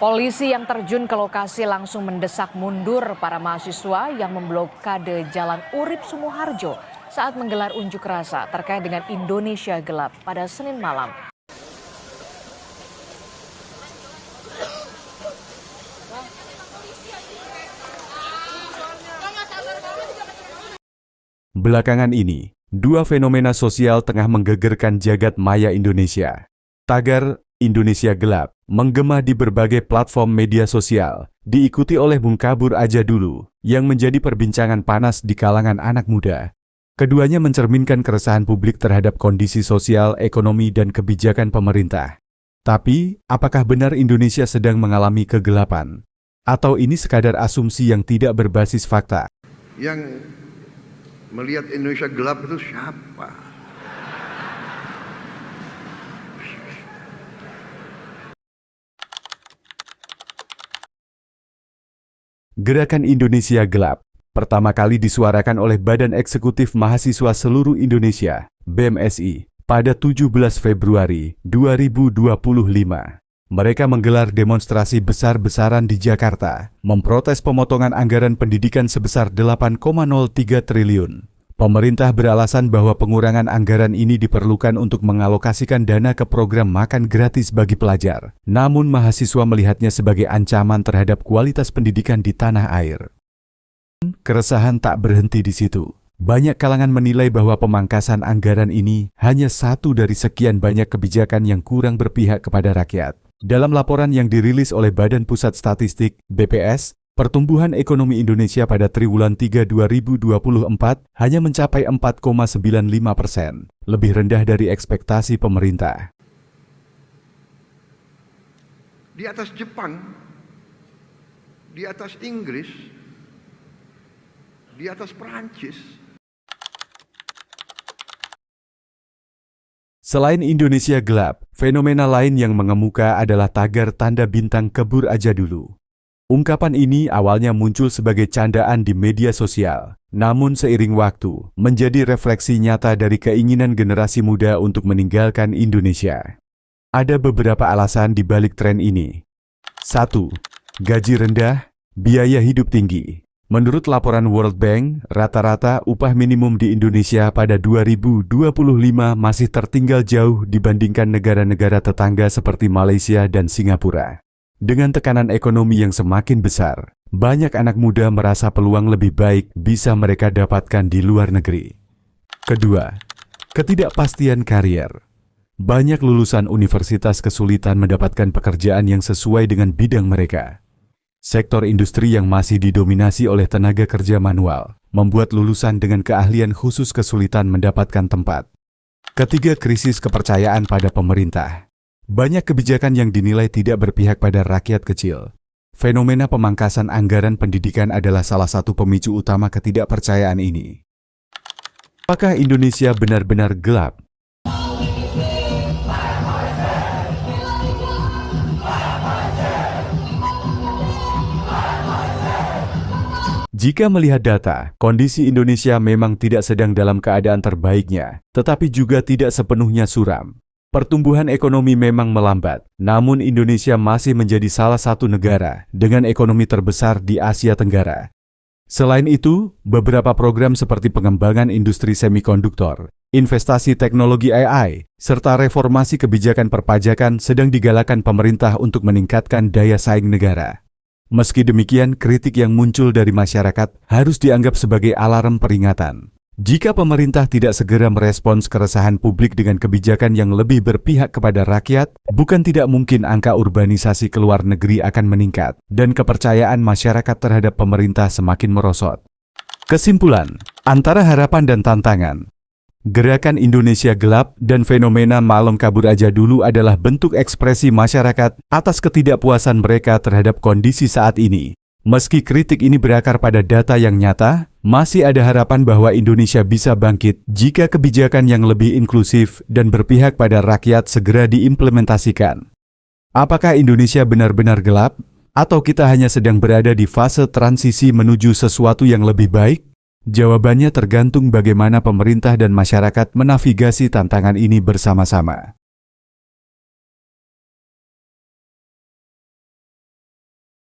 Polisi yang terjun ke lokasi langsung mendesak mundur para mahasiswa yang memblokade Jalan Urip Sumoharjo saat menggelar unjuk rasa terkait dengan Indonesia Gelap pada Senin malam. Belakangan ini, dua fenomena sosial tengah menggegerkan jagat maya Indonesia. Tagar Indonesia Gelap menggema di berbagai platform media sosial, diikuti oleh Bung Kabur Aja Dulu, yang menjadi perbincangan panas di kalangan anak muda. Keduanya mencerminkan keresahan publik terhadap kondisi sosial, ekonomi, dan kebijakan pemerintah. Tapi, apakah benar Indonesia sedang mengalami kegelapan? Atau ini sekadar asumsi yang tidak berbasis fakta? Yang melihat Indonesia gelap itu siapa? Gerakan Indonesia Gelap pertama kali disuarakan oleh Badan Eksekutif Mahasiswa Seluruh Indonesia, BMSI, pada 17 Februari 2025. Mereka menggelar demonstrasi besar-besaran di Jakarta, memprotes pemotongan anggaran pendidikan sebesar 8,03 triliun. Pemerintah beralasan bahwa pengurangan anggaran ini diperlukan untuk mengalokasikan dana ke program makan gratis bagi pelajar. Namun mahasiswa melihatnya sebagai ancaman terhadap kualitas pendidikan di tanah air. Keresahan tak berhenti di situ. Banyak kalangan menilai bahwa pemangkasan anggaran ini hanya satu dari sekian banyak kebijakan yang kurang berpihak kepada rakyat. Dalam laporan yang dirilis oleh Badan Pusat Statistik, BPS, pertumbuhan ekonomi Indonesia pada triwulan 3 2024 hanya mencapai 4,95%, lebih rendah dari ekspektasi pemerintah. Di atas Jepang, di atas Inggris, di atas Perancis. Selain Indonesia Gelap, fenomena lain yang mengemuka adalah tagar tanda bintang Kabur Aja Dulu. Ungkapan ini awalnya muncul sebagai candaan di media sosial, namun seiring waktu menjadi refleksi nyata dari keinginan generasi muda untuk meninggalkan Indonesia. Ada beberapa alasan di balik tren ini. 1. Gaji rendah, biaya hidup tinggi. Menurut laporan World Bank, rata-rata upah minimum di Indonesia pada 2025 masih tertinggal jauh dibandingkan negara-negara tetangga seperti Malaysia dan Singapura. Dengan tekanan ekonomi yang semakin besar, banyak anak muda merasa peluang lebih baik bisa mereka dapatkan di luar negeri. Kedua, ketidakpastian karier. Banyak lulusan universitas kesulitan mendapatkan pekerjaan yang sesuai dengan bidang mereka. Sektor industri yang masih didominasi oleh tenaga kerja manual, membuat lulusan dengan keahlian khusus kesulitan mendapatkan tempat. Ketiga, krisis kepercayaan pada pemerintah. Banyak kebijakan yang dinilai tidak berpihak pada rakyat kecil. Fenomena pemangkasan anggaran pendidikan adalah salah satu pemicu utama ketidakpercayaan ini. Apakah Indonesia benar-benar gelap? Jika melihat data, kondisi Indonesia memang tidak sedang dalam keadaan terbaiknya, tetapi juga tidak sepenuhnya suram. Pertumbuhan ekonomi memang melambat, namun Indonesia masih menjadi salah satu negara dengan ekonomi terbesar di Asia Tenggara. Selain itu, beberapa program seperti pengembangan industri semikonduktor, investasi teknologi AI, serta reformasi kebijakan perpajakan sedang digalakan pemerintah untuk meningkatkan daya saing negara. Meski demikian, kritik yang muncul dari masyarakat harus dianggap sebagai alarm peringatan. Jika pemerintah tidak segera merespons keresahan publik dengan kebijakan yang lebih berpihak kepada rakyat, bukan tidak mungkin angka urbanisasi ke luar negeri akan meningkat dan kepercayaan masyarakat terhadap pemerintah semakin merosot. Kesimpulan, antara harapan dan tantangan, Gerakan Indonesia Gelap dan fenomena Malam Kabur Aja Dulu adalah bentuk ekspresi masyarakat atas ketidakpuasan mereka terhadap kondisi saat ini. Meski kritik ini berakar pada data yang nyata, masih ada harapan bahwa Indonesia bisa bangkit jika kebijakan yang lebih inklusif dan berpihak pada rakyat segera diimplementasikan. Apakah Indonesia benar-benar gelap? Atau kita hanya sedang berada di fase transisi menuju sesuatu yang lebih baik? Jawabannya tergantung bagaimana pemerintah dan masyarakat menavigasi tantangan ini bersama-sama.